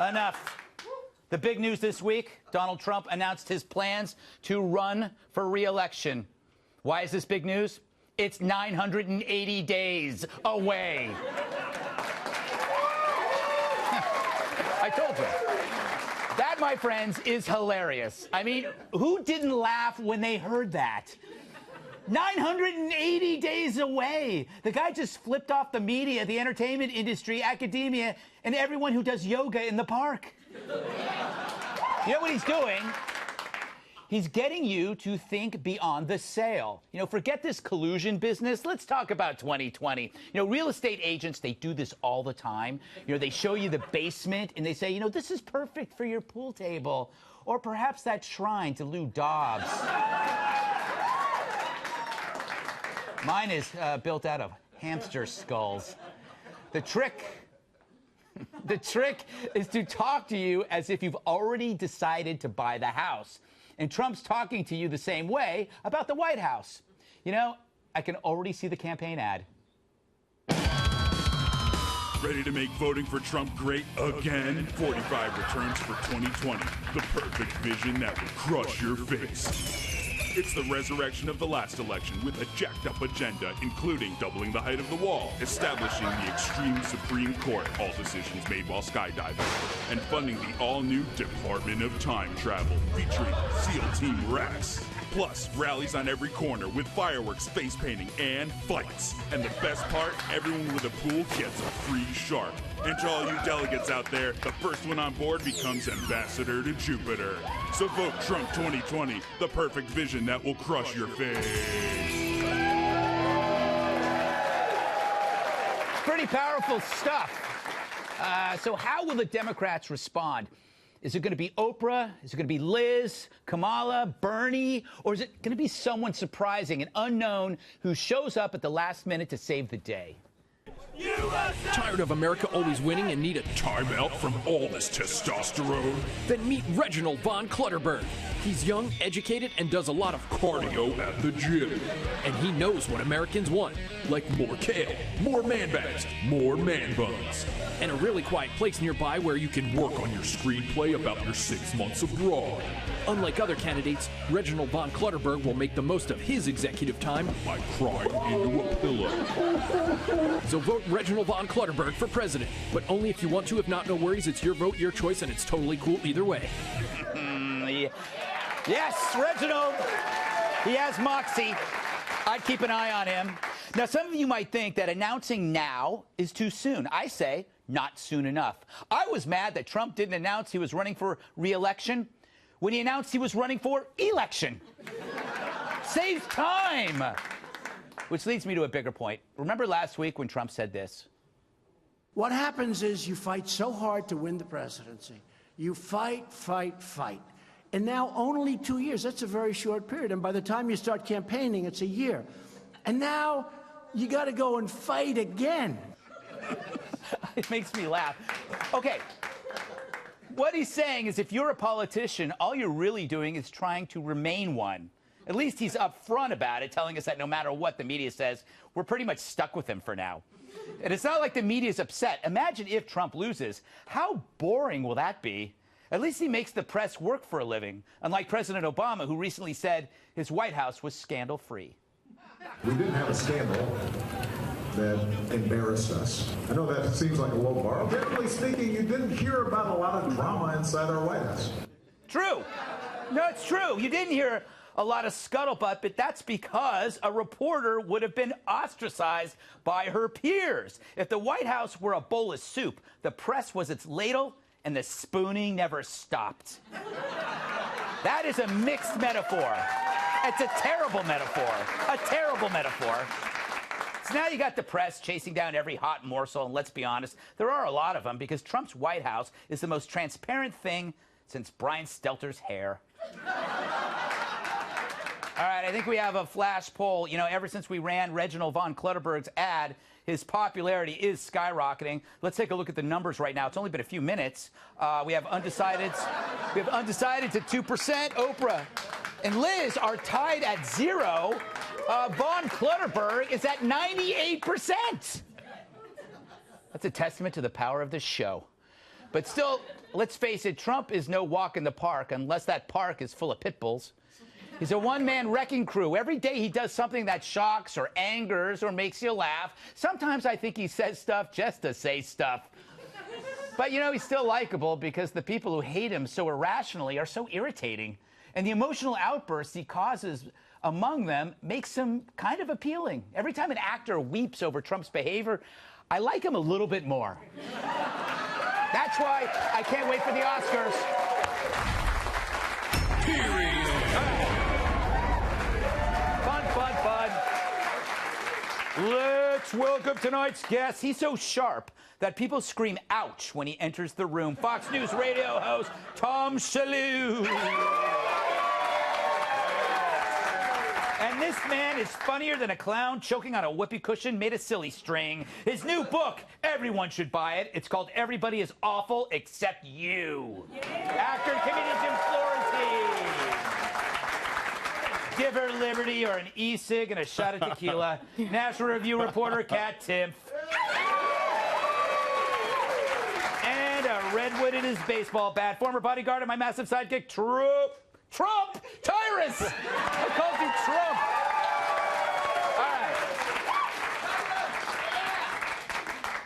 Enough. The big news this week, Donald Trump announced his plans to run for re-election. Why is this big news? It's 980 days away. I told you. That, my friends, is hilarious. I mean, who didn't laugh when they heard that? 980 days away. The guy just flipped off the media, the entertainment industry, academia, and everyone who does yoga in the park. You know what he's doing? He's getting you to think beyond the sale. You know, forget this collusion business. Let's talk about 2020. You know, real estate agents, they do this all the time. You know, they show you the basement and they say, you know, this is perfect for your pool table. Or perhaps that shrine to Lou Dobbs. Mine is built out of hamster skulls. The trick is to talk to you as if you've already decided to buy the house. And Trump's talking to you the same way about the White House. You know, I can already see the campaign ad. Ready to make voting for Trump great again? 45 returns for 2020. The perfect vision that will crush your face. It's the resurrection of the last election with a jacked-up agenda, including doubling the height of the wall, establishing the extreme Supreme Court, all decisions made while skydiving, and funding the all-new Department of Time Travel, featuring SEAL Team Rex. Plus, rallies on every corner with fireworks, face painting, and fights. And the best part, everyone with a pool gets a free shark. And to all you delegates out there, the first one on board becomes ambassador to Jupiter. So vote Trump 2020, the perfect vision that will crush your face. Pretty powerful stuff. So how will the Democrats respond? Is it going to be Oprah? Is it going to be Liz, Kamala, Bernie? Or is it going to be someone surprising, an unknown who shows up at the last minute to save the day? Tired of America always winning and need a timeout from all this testosterone? Then meet Reginald von Clutterberg. He's young, educated, and does a lot of cardio at the gym. And he knows what Americans want, like more kale, more man bags, more man buns, and a really quiet place nearby where you can work on your screenplay about your 6 months abroad. Unlike other candidates, Reginald von Clutterberg will make the most of his executive time by crying into a pillow. So vote Reginald von Clutterberg for president, but only if you want to. If not, no worries. It's your vote, your choice, and it's totally cool either way. Yes, Reginald. He has moxie. I'd keep an eye on him. Now, some of you might think that announcing now is too soon. I say not soon enough. I was mad that Trump didn't announce he was running for re-election when he announced he was running for election. Saves time. Which leads me to a bigger point. Remember last week when Trump said this? What happens is you fight so hard to win the presidency. You fight, fight, fight. And now only 2 years, that's a very short period. And by the time you start campaigning, it's a year. And now you got to go and fight again. It makes me laugh. Okay. What he's saying is if you're a politician, all you're really doing is trying to remain one. At least he's upfront about it, telling us that no matter what the media says, we're pretty much stuck with him for now. And it's not like the media's upset. Imagine if Trump loses. How boring will that be? At least he makes the press work for a living, unlike President Obama, who recently said his White House was scandal-free. We didn't have a scandal that embarrassed us. I know that seems like a low bar. Generally speaking, you didn't hear about a lot of drama inside our White House. True. No, it's true. You didn't hear a lot of scuttlebutt, but that's because a reporter would have been ostracized by her peers. If the White House were a bowl of soup, the press was its ladle, and the spooning never stopped. That is a mixed metaphor. It's a terrible metaphor. A terrible metaphor. So now you got the press chasing down every hot morsel, and let's be honest, there are a lot of them because Trump's White House is the most transparent thing since Brian Stelter's hair. All right, I think we have a flash poll. You know, ever since we ran Reginald von Clutterberg's ad, his popularity is skyrocketing. Let's take a look at the numbers right now. It's only been a few minutes. We have undecided. We have undecided to 2%. Oprah and Liz are tied at 0. Von Clutterberg is at 98%. That's a testament to the power of this show. But still, let's face it, Trump is no walk in the park unless that park is full of pit bulls. He's a one-man wrecking crew. Every day he does something that shocks or angers or makes you laugh. Sometimes I think he says stuff just to say stuff. But, you know, he's still likable because the people who hate him so irrationally are so irritating. And the emotional outbursts he causes among them makes him kind of appealing. Every time an actor weeps over Trump's behavior, I like him a little bit more. That's why I can't wait for the Oscars. Fun. Let's welcome tonight's guest. He's so sharp that people scream ouch when he enters the room. Fox News radio host Tom Shalhoub. And this man is funnier than a clown choking on a whoopee cushion made of silly string. His new book, everyone should buy it. It's called Everybody is Awful Except You. Actor and comedian Jim Florentine. Give her liberty or an e-cig and a shot of tequila. National Review reporter Kat Timpf. And a redwood in his baseball bat. Former bodyguard of my massive sidekick, Trump! Tyrus! I called you Trump. All right.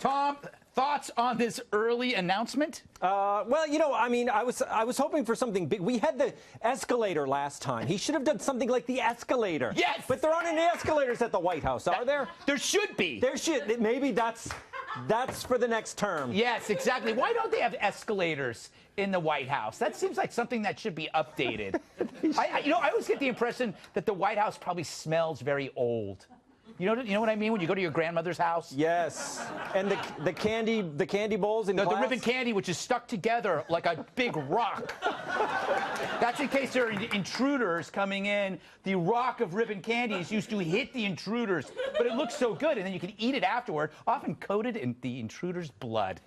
Tom, thoughts on this early announcement? Well, you know, I mean, I was hoping for something big. We had the escalator last time. He should have done something like the escalator. Yes! But there aren't any escalators at the White House, are there? There should be. There should. Maybe that's for the next term. Yes, exactly. Why don't they have escalators in the White House? That seems like something that should be updated. I always get the impression that the White House probably smells very old. You know what I mean when you go to your grandmother's house? Yes. And the candy bowls in the glass? The ribbon candy, which is stuck together like a big rock. That's in case there are intruders coming in. The rock of ribbon candy is used to hit the intruders, but it looks so good, and then you can eat it afterward, often coated in the intruder's blood.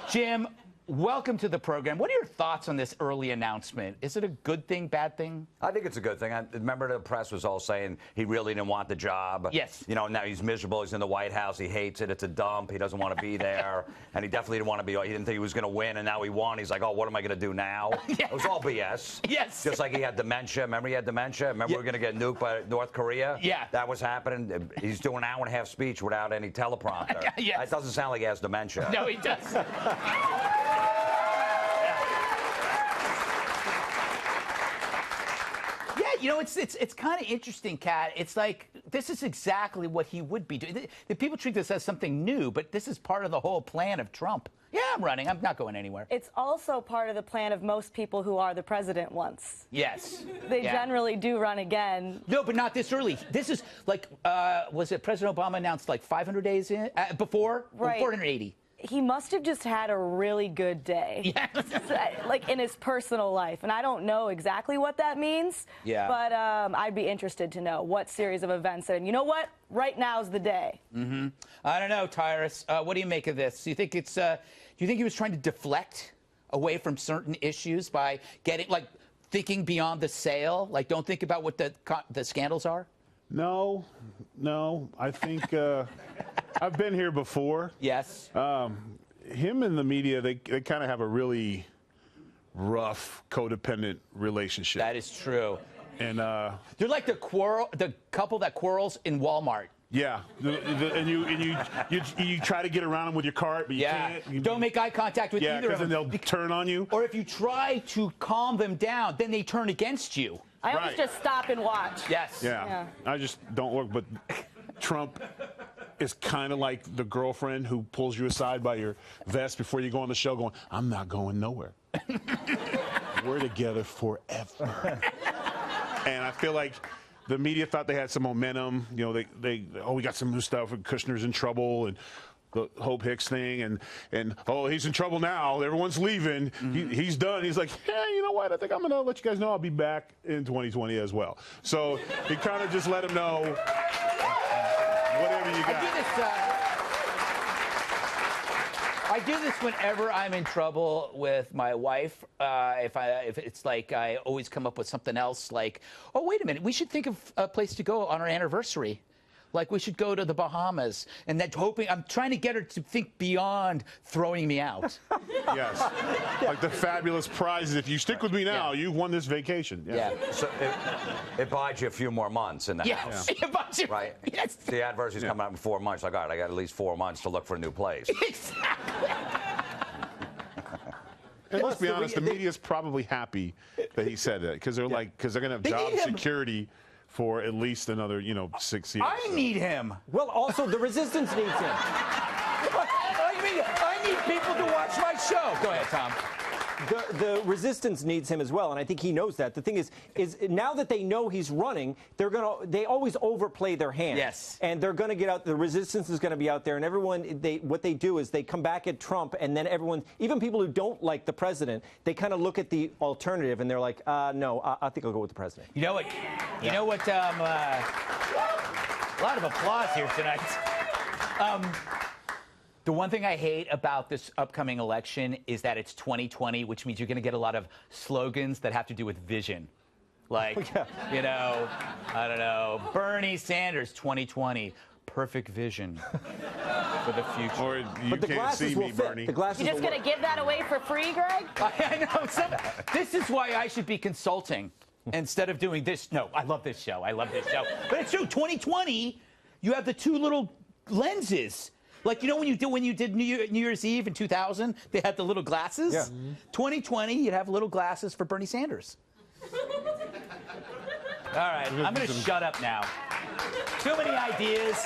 Jim, welcome to the program. What are your thoughts on this early announcement? Is it a good thing, bad thing? I think it's a good thing. I remember the press was all saying he really didn't want the job. Yes. You know, now he's miserable. He's in the White House. He hates it. It's a dump. He doesn't want to be there. And he definitely didn't want to be. He didn't think he was going to win, and now he won. He's like, oh, what am I going to do now? Yeah. It was all BS. Yes. Just like he had dementia. Remember he had dementia? Remember we were going to get nuked by North Korea? Yeah. That was happening. He's doing an hour-and-a-half speech without any teleprompter. Yes. That doesn't sound like he has dementia. No, he does. You know, it's kind of interesting, Kat. It's like, this is exactly what he would be doing. The people treat this as something new, but this is part of the whole plan of Trump. Yeah, I'm running. I'm not going anywhere. It's also part of the plan of most people who are the president once. Yes. They generally do run again. No, but not this early. This is like, was it President Obama announced like 500 days in, before? Right. 480. He must have just had a really good day. Yes. Like in his personal life. And I don't know exactly what that means. Yeah. But I'd be interested to know what series of events. And you know what? Right now's the day. Mm-hmm. I don't know, Tyrus. What do you make of this? Do you think it's? Do you think he was trying to deflect away from certain issues by getting thinking beyond the sale? Like, don't think about what the scandals are. No. I think I've been here before. Yes. Him and the media, they kind of have a really rough, codependent relationship. That is true. And they're like the couple that quarrels in Walmart. Yeah, and you try to get around them with your cart, but you can't. Don't make eye contact with either of them. Then they'll turn on you. Or if you try to calm them down, then they turn against you. I always just stop and watch. Yes. Yeah. I just don't work. But Trump is kind of like the girlfriend who pulls you aside by your vest before you go on the show going, I'm not going nowhere. We're together forever. And I feel like the media thought they had some momentum. You know, we got some new stuff, and Kushner's in trouble, and the Hope Hicks thing, and oh, he's in trouble now. Everyone's leaving. Mm-hmm. He's done. He's like, hey, you know what? I think I'm going to let you guys know I'll be back in 2020 as well. So he kind of just let him know whatever you got. I do this whenever I'm in trouble with my wife. If it's like I always come up with something else, like, oh, wait a minute, we should think of a place to go on our anniversary. Like, we should go to the Bahamas. And that I'm trying to get her to think beyond throwing me out. Yes. Like the fabulous prizes. If you stick with me now, you've won this vacation. Yeah. So it buys you a few more months in the house. It buys you, right? Yes. The adversity's coming out in 4 months. Like, all right, I got at least 4 months to look for a new place. Exactly. And let's be honest, the media's probably happy that he said that because they're going to have job security for at least another, 6 years. I need him. Well, also, the resistance needs him. I need people to watch my show. Go ahead, Tom. The resistance needs him as well, and I think he knows that. The thing is now that they know he's running, they always overplay their hand. Yes. And they're going to get out. The resistance is going to be out there, and everyone. What they do is they come back at Trump, and then everyone, even people who don't like the president, they kind of look at the alternative, and they're like, no, I think I'll go with the president. You know what? You know what? A lot of applause here tonight. The one thing I hate about this upcoming election is that it's 2020, which means you're going to get a lot of slogans that have to do with vision. Like, I don't know, Bernie Sanders 2020, perfect vision for the future. Or you can't see me, Bernie. The glasses You're just going to give that away for free, Greg? I know. This is why I should be consulting instead of doing this. No, I love this show. But it's true, 2020, you have the two little lenses. Like, when you did New Year's Eve in 2000, they had the little glasses. Yeah. 2020, you'd have little glasses for Bernie Sanders. All right, I'm going to shut up now. Too many ideas.